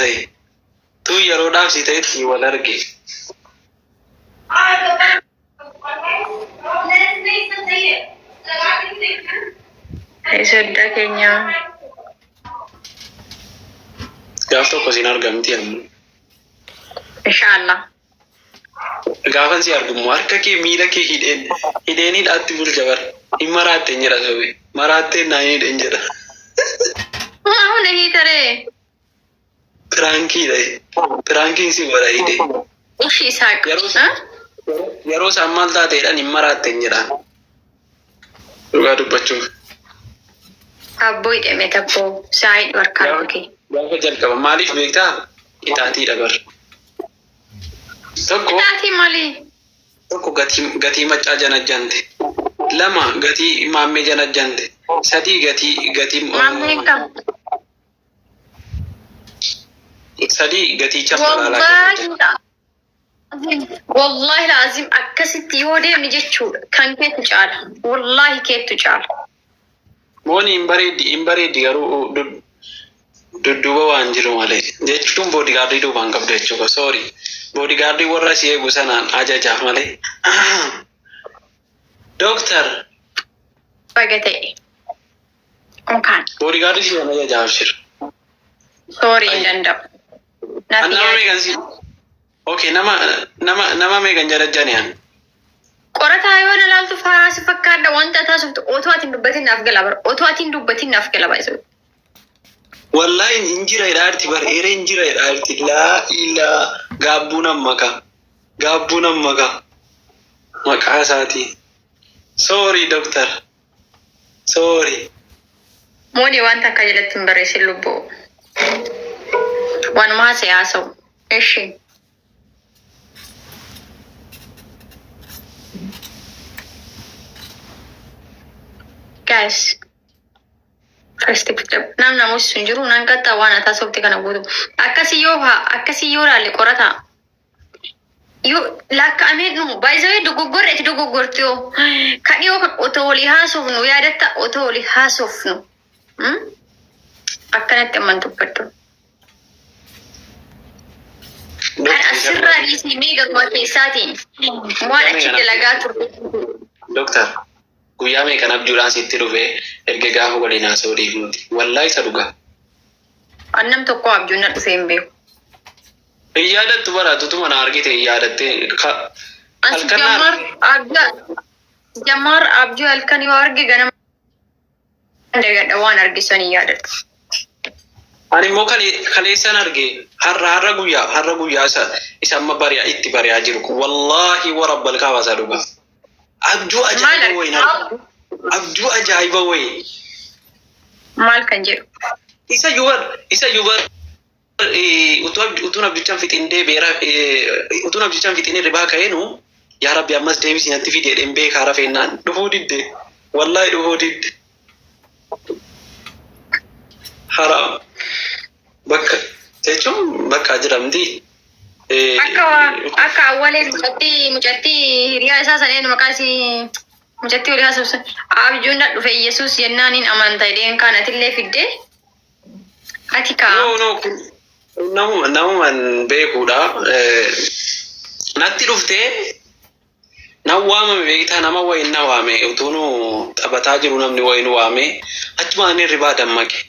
تاي تو يرو دافسي تاي ولا رجع Sudah kayaknya. Gafto kosin argamti am. Insyaallah. Gafan si argum warka ke mira ke hideni atti bur jabar. Imarate njera sobe. Marate nai denjera. Mau nahi tare. Pranking si wara ide. Ishi sak. Yaro samal ta te dan imarate njera. Ruga dubbachuu. Abbo ideme tabbo Said warkaan ke. Gaafa jalqaba maaliif beektaa? Ixaatii dabar. Ixaatii maali? Tokko gatii maccaa janajjante. Lama gatii maammee janajjante. Sadii gatii Maammee kam? Sadii gatii chappalaalaa janajjante. Wallahi laazim akkasitti yoo deemni jechuudha kan keetu caala. Wallahi keetu caala. Mooni hin bareeddi garuu dudduuba waan jiru malee jechuun boodigaardii duubaan qabdu jechuudha. Soori boodigaardii warra si eegu sanaan ajajaaf malee. Dooktar. Baga ta'e. Onkaan. Boodigaardii si ajajaaf jira. Soori hin danda'u. Nama meeqan si? Okay, nama meeqan janajjaniyan? Qorataa yoo na laaltu faaraa si fakkaadha wanta taasiftu otoo atiin dubbatiin naaf gala bara. Otoo atiin dubbatiin naaf gala bara. Wallahi injira idaarti bar ere injira idaarti la ila gabbunan maka maqaa isaati. Sorry doctor. Sorry. Mooni wanta akka jedhatti hin barreessin lubbuu. Waanuma siyaasa'u. Ishi. Guys. Namna musu jiru nan katta waan taasifte kana gootu akkasi yoo laalle qorata yoo lakka ameednu baay'ee dogoggorreeti dogoggortio kan yoo otoo walii haasofnu yaadatta otoo walii haasofnu akkanatti amman dubbaddu kan asirraa dhiisni meeqa kuma keessaatiin waan achi dalagaa turte. Doctor. Guyyaa meeqan abjuudhaan sitti dhufee erga gaafa waliin haasa'uu deebinuti. Wallaahi isa dhugaa. Annam tokko abjuun na dhufee hin beeku. Hin yaadattu baraatutu mana argite hin yaadattee. Jammaar abjuu halkan yoo arge ganama dagadha waan argisan hin yaadatu. Ani immoo kaleessan arge har'a guyyaa isa amma itti bari'aa jiru kun wallaahi warabbal kaaba isaa dhugaa. Abjuu ajaa'iba wayi abjuu ajaa'iba wayi. Maal kan jedhu? Isa yubar utuun abjichaan fixindee beera utuun abjichaan fixinee ribaa ka'eenu yaa rabbi ammas deebisi natti fidee dhembee kaara feennaan dhufuu didde wallaahi dhufuu didde. Haram bakka jechuun bakka jedhamti. Akka awwalee mucatti hiriyaa isaa saneen maqaasi mucatti olii haasofsan abjuun na dhufe Yesuus yennaaniin amanta ideen kaanatillee fidde ati kaa. Namuman beekuudha. Natti dhuftee na waamame beektaa nama wayin na waame utuunu taphataa jiru namni wayin waame achumaan ribaa dammaqe.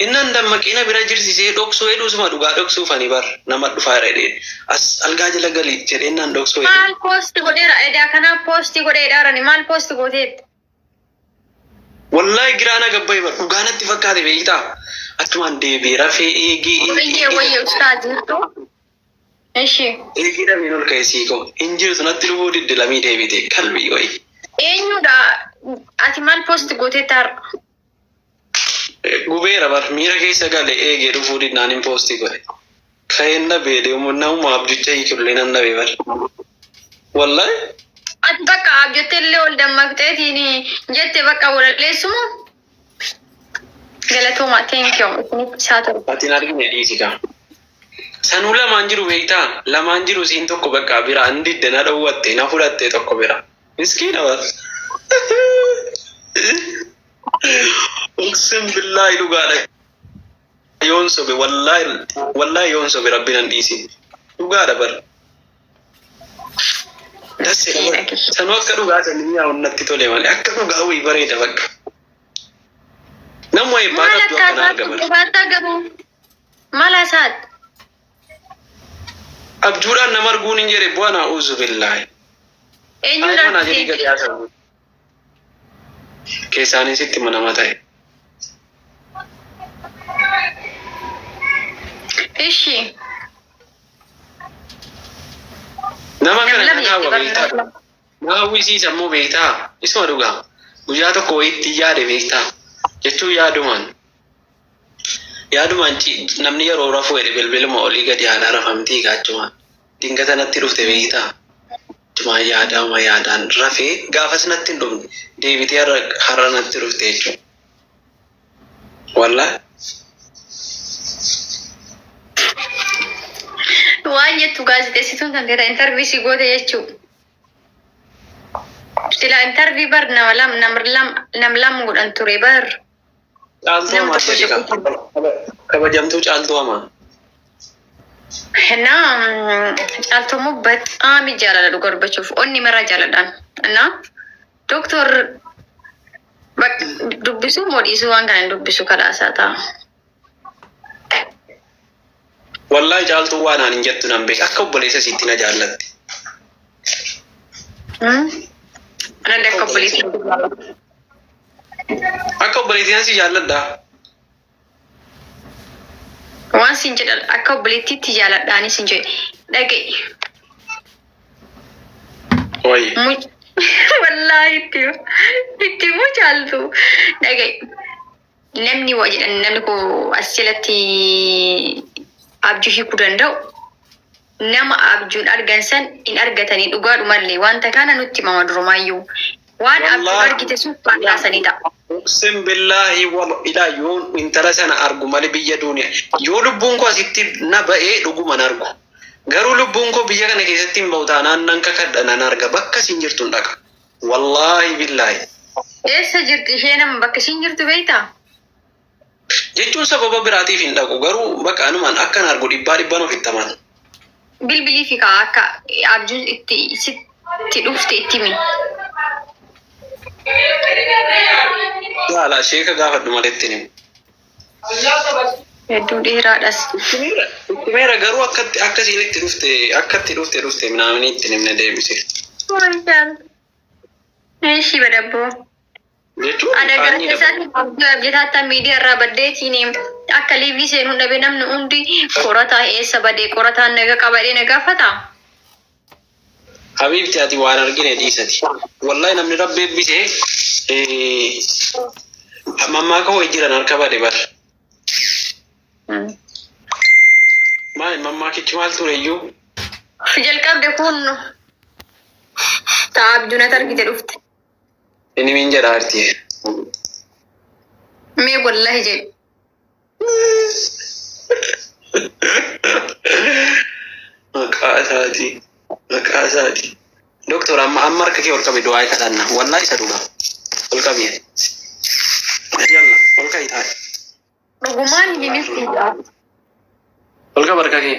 Innan dammaqina bira jirsisee dhoksuu hedduusuma dhugaa dhoksuufani bar nama dhufaa jedhee as algaa jala galii jedheennan dhoksuu hedhuu. Maal poosti godheera edaa kanaa poosti godheedhaarani maal poosti gooteetti? Wallaahi giraana gabbayee bar dhugaa natti fakkaate beektaa achumaan deebi'ee rafee eegee. Wayyee ustaa jirtu. Ishi. Eegee dhabeen ol ka'e siikoo hin jirtu natti dhufuu didde lamii deebite qalbii wayi. Eenyudha ati maal poosti gooteetti har'a? Gubeera bar miira keessa gale eegee dhufuu dinnaan hin poosti godhe. Ka'een dhabee deemu namuma abjucha hiikullee nan dhabee bar. Wallaahi. Ati bakka abjotteellee ol dammaqxeetiin jette bakka walaleessumu galatooma teenkiyoo isaa torba. Atiin argine dhiisikaa. Sanuu lamaan jiru beektaa lamaan jiru siin tokko bakka bira hin didde na dhowwatte na fudhatte tokko bira. Miskiina bar. Uksin billaahi dhugaadha. yoon sobe wallahi yoon sobe rabbiin an dhiisi dhugaadha bar sanuu akka dhugaa sanii yaa onnatti tole malee akka dhugaa wayii bareeda bakka namni wayii baata du'a kana argama mala isaat abjuudhaan nama arguun hin jedhe bu'aan a'uuzu billaahi eenyuudhaan keessaanis itti manama ta'e ishi nama kana nagaawwa beektaa nama hawwisiisa immoo beektaa isuma dhugaa guyyaa tokko wayiitti yaade beektaa jechuun yaadumaan namni yeroo rafuu jedhe bilbiluma olii gadi haadhaa rafamtii gaachumaan dingata natti dhufte beektaa tumaa yaadaan rafee gaafas natti hin dhufne deebitee har'a natti dhufte jechuudha wallaahi. waan jettu gaazexeessituun kan ta'e intervii si goote jechuudha. Sila intervii bar nam lam godhan ture bar. Caaltuu hamaa kabajamtuu caaltuu hamaa. እና ጫልቶሞ በጣም ይጃላል ጎርበቾፍ ኦኒ መራ ጃላዳን እና ዶክተር ዱብሱ ሞዲሱ ዋንጋን ዱብሱ ከላሳታ wallahi caaltuu waan ani jettu nan beek akka obboleessa sitti na jaallatti ana akka obboleettiin si jaalladha waan sin jedhan akka obboleettiitti jaalladhaani sin jedhe dhagee wayi wallahi itti mu caaltu dhagee namni waa jedhan namni ko asilatti abjuu hiikuu danda'u nama abjuun argansan in argatanii dhugaadhumallee wanta kana nutti himama durumaayyuu waan abjuu argite sun faandaasanii ta'a. Sim billahi wal ila yoon intala sana argu malee biyya duuniyaa yoo lubbuun koo asitti na ba'ee dhuguman argu garuu lubbuun koo biyya kana keessatti hin ba'u taanaan nan kakadhanan arga bakka siin jirtu hin dhaqa wallahi billahi. Eessa jirti ishee nama bakka siin jirtu beektaa? jechuun sababa biraatiif hin dhaqu garuu bakka anumaan akkan argu dhibbaan ofitti aman. Bilbilii fi kaa akka abjuun itti dhufte itti mi. Yaala sheeka gaafadhu maletti ni. Hedduu dheeraadhas. Meera garuu akkasiin itti dhufte minaamin itti nimne deebise. Eeshi badabboo. Ada gara-gara abjataata miidiyaa irraa baddeetiin akka liivii seenuu dhabe namni hundi qorataa eessa badee qorataan naga qabadee nagaafata. Habiibti ati waan argine dhiisati. Wallahi namni rabbi eebbisee mammaa koo jiran harka bade bar. Maal mammaa kichi maal tureyyuu? Jalqabde kun ta'a abjuunat argite dhufte. Ini min jedha arti. Mee wallahi jedhu. Maqaa isaati. Doktor amma harka kee ol qabe du'aa kadhanna. Wallahi isa dhugaa. Ol qabe. Yalla ol qabe taa'e. Dhugumaan himisiidha. Ol qabe harka kee.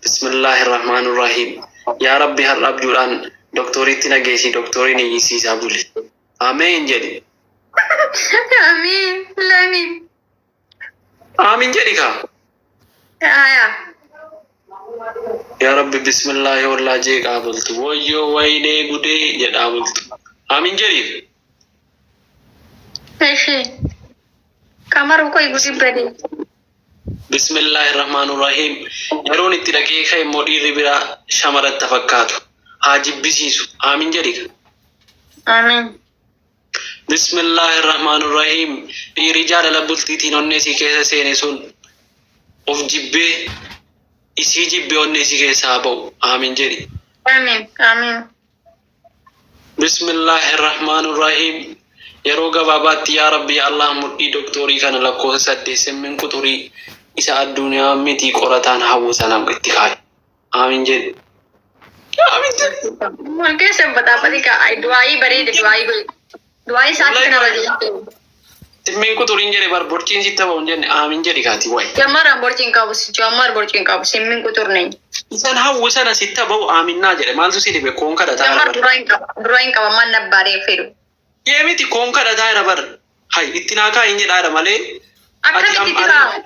Bismillahirrahmanirrahim. Yaa Rabbi har'a abjuudhaan doktoriitti nageessi doktoriin hiyyisiisaa bule. Amin jadi. Amin. Lamin. Amin jadi kah? Ya. Ya Rabbi bismillah wallah je qabultu. Wayyo wayne gude jedha qabultu. Amin jadi. Eshi. Kamaru ko igudi bade. Bismillahirrahmanirrahim. Yeroon itti dhaqee ka'e modhiirri biraa shamaratti tafakkaatu. Haa jibbisiisu. Amin jadi. Amin. Bismillahirrahmanirrahim. Rijala labultiitiin onneesii keessa seene sun of jibbee isii jibbee onneesii keessaa ba'u. Amin jedhi. Amin. Amin. Bismillahirrahmanirrahim. Yeroo gabaabaatti yaa Rabbi yaa Allah mudhii doktorii kana lakkoofsa 8 quxurii isa addunyaa miti qorataan hawwasa nam itti kaaye. Amin jedhi. Amin jedhi. Mulke sebata pati ka ai duai bari de duai go. Duai saat kena bagi. Timmin kuturin jedhe bar borciin sitta ba'uun jenne aamin jedhi kaati wayi. Jammaraan borciin qabu jammar borciin qabu simmin kuturneኝ. Isan hawwu sana sitta ba'u aaminnaa jedhe maaltu si dhibe koon kadhataa Jammar jira bar. dura hin qaba man nabbaaree fedhu. Yeemiti koon kadhataa jira bar. Hay itti naa kaayin jedhaadha malee. Akkamitti kaa'ame?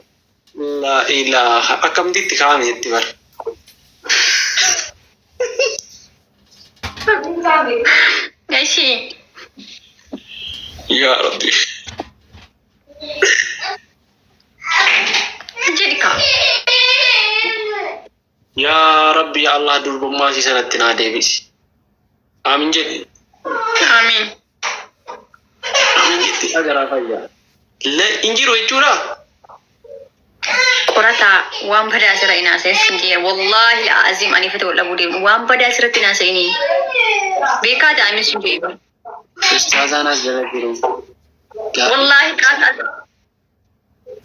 La ilaha akkamitti kaa'ame jetti bar. Eshi. Yaa Rabbi. Jadi kau. Yaa Rabbi ya Allah durbummaa si sanatti naa deebisi. Aamin jedhi. Amin. Aamin jetti agaraa fayyaa. Injiru jechuudha. Qorata waan badaa asirra inaaseen sinjeera. Wallahi azim ani fite wala budee waan badaa asirratti inaaseenii. Beekaa ta'anii sinjeera. Ustaazaanas jala jiru. Wallahi kaata.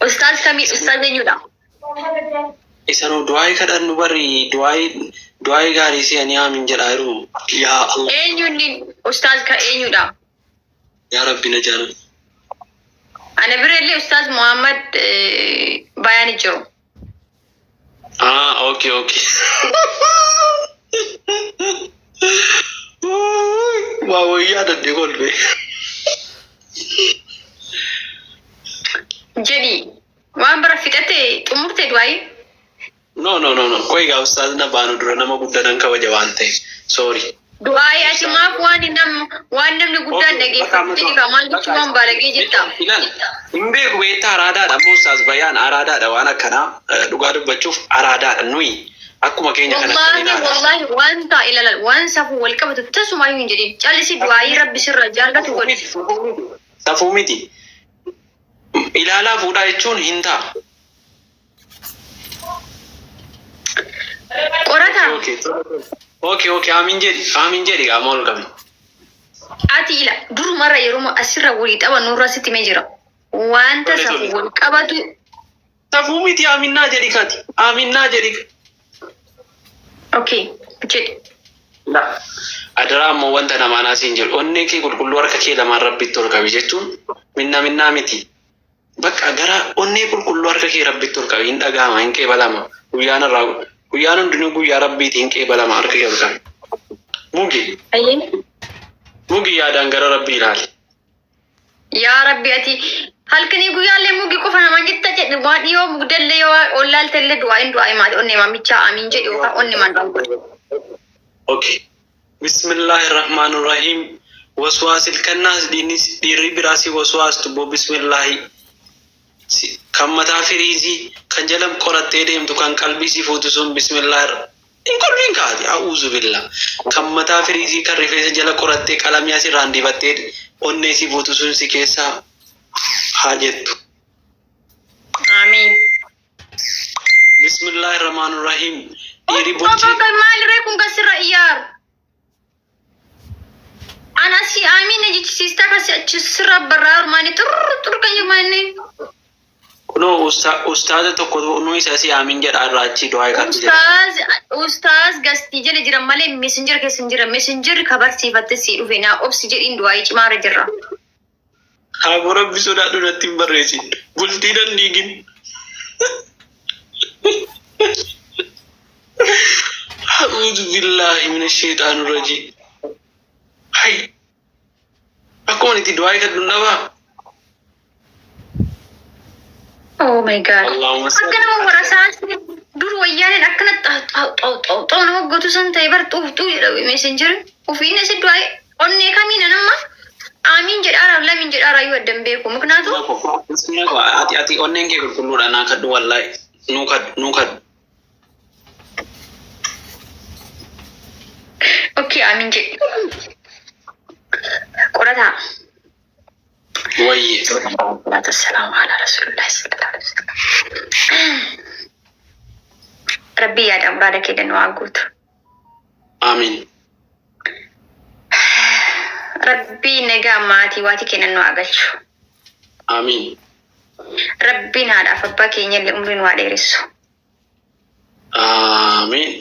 Ustaaz kami ustaaz eenyudha? Isanuu du'aayi kadhannu bari du'aayi gaarii si ani aamin jedhaa jiru. Yaa Allah. Eenyuun ustaaz ka eenyudha? Yaa Rabbi na jaalladhu. Ana birallee ustaaz Muhammad bayani jiru. Okay. Waa wayyaa dandee kolbe. Jadi waan bara fixate xumurte du'aayi? No. Koy gaa ustaaz na baanu dura nama guddaa kabaja waan ta'eef. Sorry. Du'aayi ati maaf waan namni guddaan dhageeffatu jedhi maal jechuun waan baadagee jetta? Ilal hin beeku beektaa araadaadha ammoo ustaaz bayyaan araadaadha waan akkanaa dhugaa dubbachuuf araadaadha nuyi akkuma keenya kanatti. Wallahi wanta ilaalal waan safuu wal qabatu tasumaayyuu hin jedhin callisi du'aayi rabbi sirra jaallatu godhi. Safuu miti. Ilaalaa fuudhaa jechuun hin ta'a. Qorata. Okay. Aamin jedhi qaama ol qabi. Ati ila durumarra yeroo asirra walii xaba nurra sitti mee jira. Wanta safuu wal qabatu. Safuu miti aaminnaa jedhi kati. Aaminnaa jedhi. Okay. Jedhi. Adaraa ammoo wanta namaan asiin jiru. Onnee kee qulqulluu harka kee lamaan rabbitti ol qabi jechuun minnaa miti. Bakka gara onnee qulqulluu harka kee rabbitti ol qabi hin dhagahama hin qeebalama. Guyyaan hundinuu guyyaa rabbiiti hin qeebalama harka kee ol qabi. Mugi yaadaan gara rabbii ilaali. Yaa rabbi ati halkanii guyyaallee mugi qofa namaan jetta jedhu waan dhiyoo mugdallee yoo ollaaltellee du'aayi maati onnee maamichaa amiin jedhi yookaan onnee mandaan godhu. Okay. Bismillahirrahmanirrahim. Waswaasil kannaas dhiirri biraasi waswaastu boo bismillahi. Kan mataa firiizii kan jalam qorattee deemtu kan qalbii si fuutu sun bismillahirra. In kolbiin kaati a'uuzu billah. Kan mataa firiizii kan rifeensa jala qorattee qalamii asirraan dibattee onnee si fuutu sun si keessaa haa jettu. Amiin. Bismillahirrahmanirrahim. Dhiirri bulchee. Maalirree kun kasirra iyaaru? Anasi amiin jechisiistaa kasi achi sirra barraa armaanii turkan jirmaanii. Kunoo ustaaza tokko nu isa si aamin jedha irraa achi du'aayi kan jedha. Ustaaz gastii jala jiran malee messenjera keessa hin jira. Messenjerri kabarsiifatte si dhufe naa obsi jedhiin du'aayi cimaara jirra. Haa rabbi sodaadhu natti hin barreessin. Bultii nan dhiigin. A'uudhu billahi minash shaytaanir rajiim. Hay. Akkuma itti du'aayi kan dunnabaa. Oh my God. Allahumma salli. Akka nama warasaa dur wayyaaneen akkana xaw nama gootu san ta'e bar xuuftuu jedha messenjeri ofiin asi du'aayi onnee kamiina nama amiin jedhaara lamiin jedhaara yoo addan beeku muknaatu. Ati onneen kee qulqulluudha naa kadhu wallahi nuu kadhu. Okay amiin jedhi. Qorataa. Wayye. Assalamu ala rasulillah sallallahu alaihi wasallam. Rabbi yaada muraada kee danuu haa guutu. Amiin. Rabbi nagaa maatii waatii kennan nu haa galchu. Amiin. Rabbiin haadhaaf abbaa keenya illee umriin waa dheeressu. Amiin.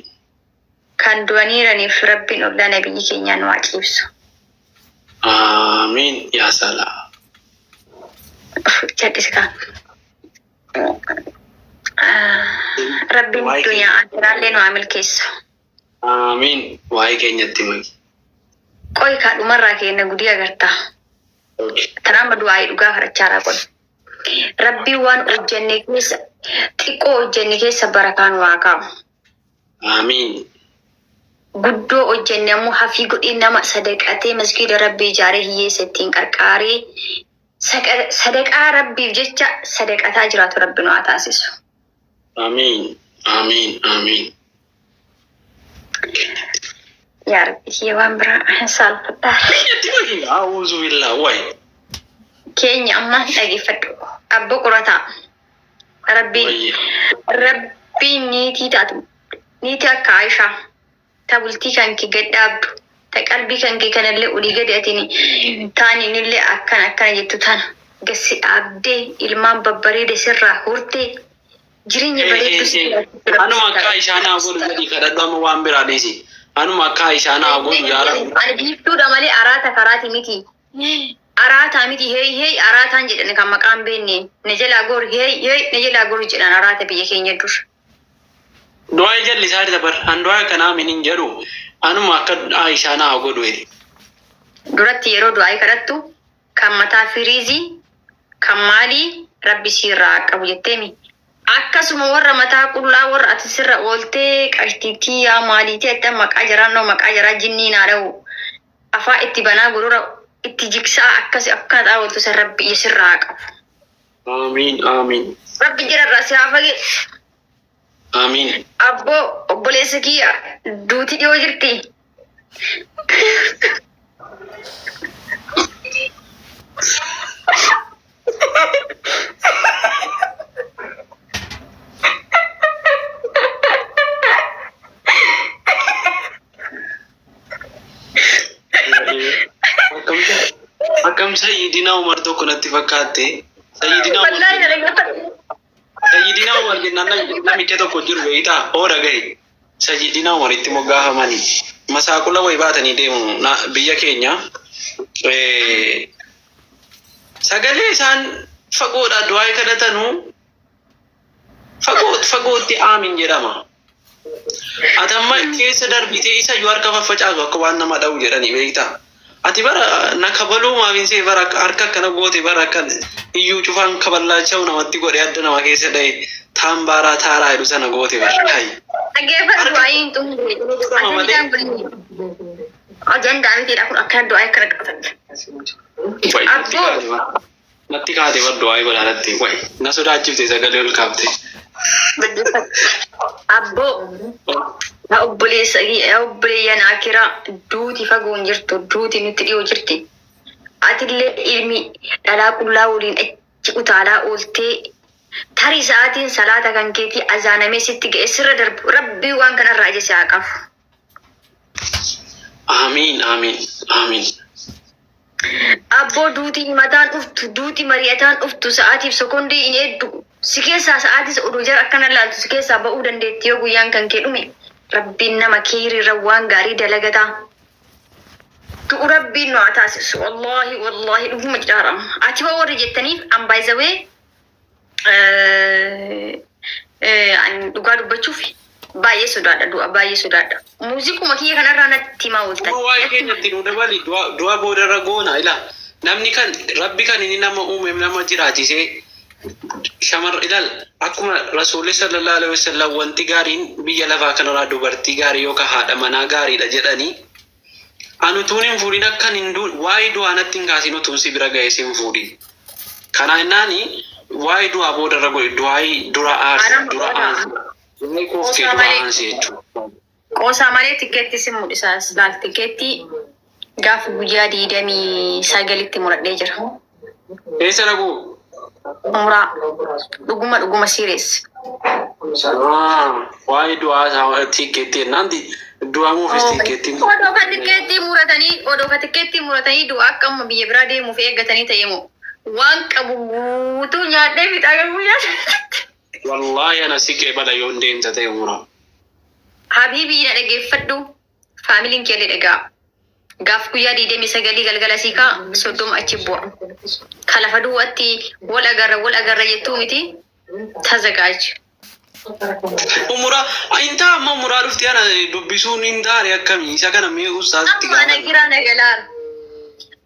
Kan du'aniiraniif rabbiin ollaa nabiyyi keenyaa nu haa ciibsu. Amiin yaa salaa. Jaddiska. Rabbiin dunyaa akiraallee nu milkeessa. Amiin. Waa'ee keenyatti maqi. Qoy kaadhumarraa kenna gudii agartaa. Tanaan du'aa dhugaa kadhachaa qol. Rabbii waan hojjenne keessa xiqqoo hojjenne keessa barakaan waa kaa'u. Amiin. Guddoo hojjenne ammoo hafii godhii nama sadaqatee masgiida Rabbii ijaaree hiyyeessa ittiin qarqaaree sadaqaa Rabbiif jecha sadaqataa jiraatu Rabbi nu haa taasisu. Amiin. Amiin. Amiin. Yaa Rabbi waan biraa saalfadhaa. A'uuzu billaa wayi. Keenya amma dhageeffadhu. Abbo qorataa. Rabbiin niitii taatu. Niitii akka Aishaa. Ta bultii kan kee gad dhaabdu. Ta qalbii kan kee kanallee olii gadi atini. Taaninillee akkana jettu tana. Gassi dhaabdee ilmaan babbareede sirraa hortee. Jireenya bareedu. Anuma akka Aishaa naa godhu jedhii kadhadhu amma waan biraa dhiisi. Anuma akka Aishaa naa godhu yaara. Ani biiftuudha malee araata karaati miti. Araata miti hey araataan jedhan kan maqaan beenne. Na jalaa goor hey na jalaa goor jedhan araata biyya keenya dur. Du'aa jalli isaa dabar an du'aa kanaa minin jedhu anuma akka Aishaa naa godhu jedhe. Duratti yeroo du'aa kadhattu kan mataa firiizii kan maalii Rabbi sirraa qabu jetteemi. Akkasuma warra mataa qullaa warra ati sirra ooltee qashtiitii yaa maaliitii adda maqaa jaraa jinnii naa dha'u. Afaa itti banaa gurura itti jigsaa akka ooltu san Rabbi sirraa qabu. Amiin. Amiin. Rabbi jirarraa si haa fagee. Amiin. Abboo obboleessa kiyya duuti dhiyoo jirti. Akkam Sayyidina Umar tokko natti fakkaatte. Sayyidina Umar jennaan namicha tokko jiru beektaa oola gahe. Sayyidina Umar itti moggaahamanii masaaqula wayi baatanii deemu biyya keenya. Sagalee isaan fagoodhaa du'aa kadhatanu fagootti aamin jedhama. Atamma keessa darbitee isa yoo harka faffacaasu akka waan nama dha'u jedhanii beektaa. Ati bara na kabaluu maafinsee bara harka akkana goote bara akkan iyyuu cufaan kaballaacha'u namatti godhe adda nama keessa dha'e taambaaraa taaraa jedhu sana goote bara. Dhaggeeffatu waa'een xumure. Ajandaa mitiidha kun akka du'aa akkana qabatan. Natti kaate bar du'aa godhaanatti wayi na sodaachifte sagalee ol kaafte. Abboo obboleeyyan akiraa duuti fagoon jirtu duuti nutti dhiyoo jirti. Atillee ilmi dhalaa qullaa waliin achi utaalaa ooltee tarii sa'aatiin salaata kan keetii azaanamee sitti ga'e sirra darbu Rabbii waan kanarraa ija haa qabu. Amiin. Amiin. Amiin. Abboo duuti mataan dhuftu duuti mari'ataan dhuftu sa'aatiif sekondii hin heeddu. Si keessaa sa'aatis oduu jara akkana laaltu si keessaa ba'uu dandeetti yoo guyyaan kan kee dhume. Rabbiin nama kiirirra waan gaarii dalagataa. Du'u Rabbiin nu haa taasisu. Wallaahi dhuguma jiraarama. Ati waa warri jettaniif an baay'isawee dhugaa dubbachuuf baay'ee sodaadha du'a baay'ee sodaadha. Muuziquma kiyya kanarraa natti himaa ooltan. Waa'ee keenyatti nu dabali du'a boodarra goona ila namni kan Rabbi kan inni nama uume nama jiraachisee shamar ilal akkuma Rasuulli sallallahu alaihi wasallam wanti gaariin biyya lafaa kanarraa dubartii gaarii yookaan haadha manaa gaariidha jedhanii anutuun hin fuudhin akkan hin waa'ee du'aa natti hin kaasin utuun si bira ga'ee si hin fuudhin. Kana jennaani waa'ee du'aa boodarra godhe du'aa dura aarsi. Waa'ee kooftee dura aansi jechuudha. Qoosaa malee tikeetti si mul'isaas laal tikeetti gaafa guyyaa 29tti muradhee jira. Eessa dhaquu? Umuraa dhuguma siireessi. Waa'ee du'aa tikeetti jennaanti du'aa muufis tikeetti. Odoo kan tikeetti muratanii du'aa akka amma biyya biraa deemuuf eeggatanii ta'eemo waan qabu guutuu nyaadhee fixaa kan guyyaa. Wallaahi ana si qeebala yoo hin deemsa ta'e umuraa. Habiibii na dhageeffadhu faamiliin kee dhagaa. gaaf guyyaa 29 galgala siikaa 30 achi bu'a. Kalafa duwwaatti wal agarra jettuu miti tazagaaj. Umura inta amma umura dhufti ana dubbisuun intaare akkamii isa kana mee ustaazitti Amma ana giraa nagalaar.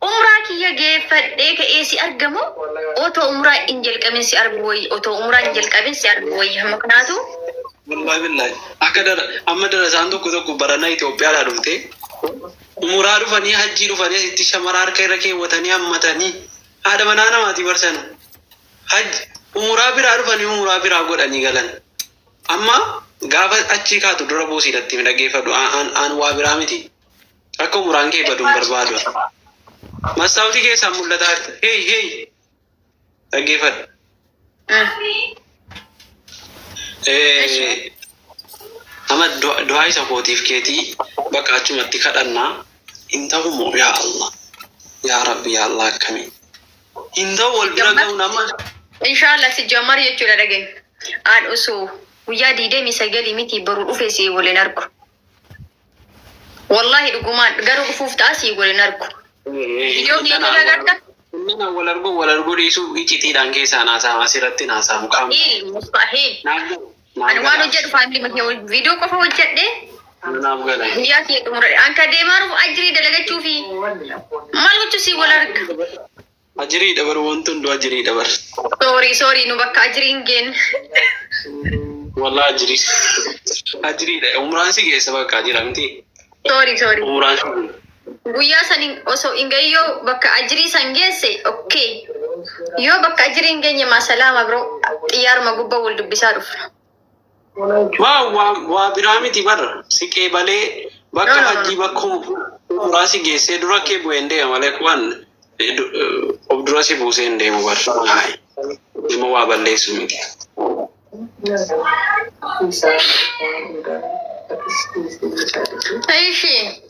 Umraa kiyya geeffadhee ka'ee si argamu otoo umraa hin jalqabin si argu wayi otoo umraa hin jalqabin si argu wayi hamma kanaatu. Wallahi billahi akka amma darasaan tokko barana Itoophiyaa dhufte umuraa dhufanii hajjii dhufanii asitti shamara harka irra keewwatanii hammatanii haadha manaa namaati barsan hajji umuraa biraa dhufanii umuraa biraa godhanii galan amma gaafa achi kaatu dura boosiidhatti midhageeffadhu aan waa biraa miti akka umuraan kee baduun barbaadu mastaawutii keessaa mul'ataa hey dhaggeeffadhu. Ama doa isa kootiif keetii bakka achumatti kadhannaa hin ta'umoo yaa Allah yaa Rabbi yaa Allah akkamii hin ta'u wal bira ga'u nama. Inshallah si jammar jechuudha dhageen. Aan osoo guyyaa 29 miti baruu dhufee si waliin argu. Wallahi dhugumaan garuu dhufuuf ta'a si waliin argu. Yoo ni agarta. Nama wal argu dhiisuu icitiidhaan keessaa naasaa asirratti naasaa mukaan. Mustahil. Ani waan hojjedhu faamilii makee viidiyoo qofa hojjedhe. Naaf gala. Guyyaa kee xumurre anka deemaa dhufu ajirii dalagachuu fi maal gochuu si wal arga. Ajirii dabar wanti hunduu ajirii dabar. Sorry nu bakka ajiriin geen. Wallah ajiriidha umraan si geessa bakka ajira miti. Sorry. Umraan si guyyaa sanin osoo ingayyoo bakka ajirii san geesse okay. Yoo bakka ajiriin geenye maasalaama biro xiyyaaruma gubbaa wal dubbisaa dhufna. Waa biraa miti barra si qeebalee bakka hajjii bakka umuraa si geessee dura kee bu'een deema malee waan of dura si buusee hin deemu barra dhimma waa balleessu miti. Aishi.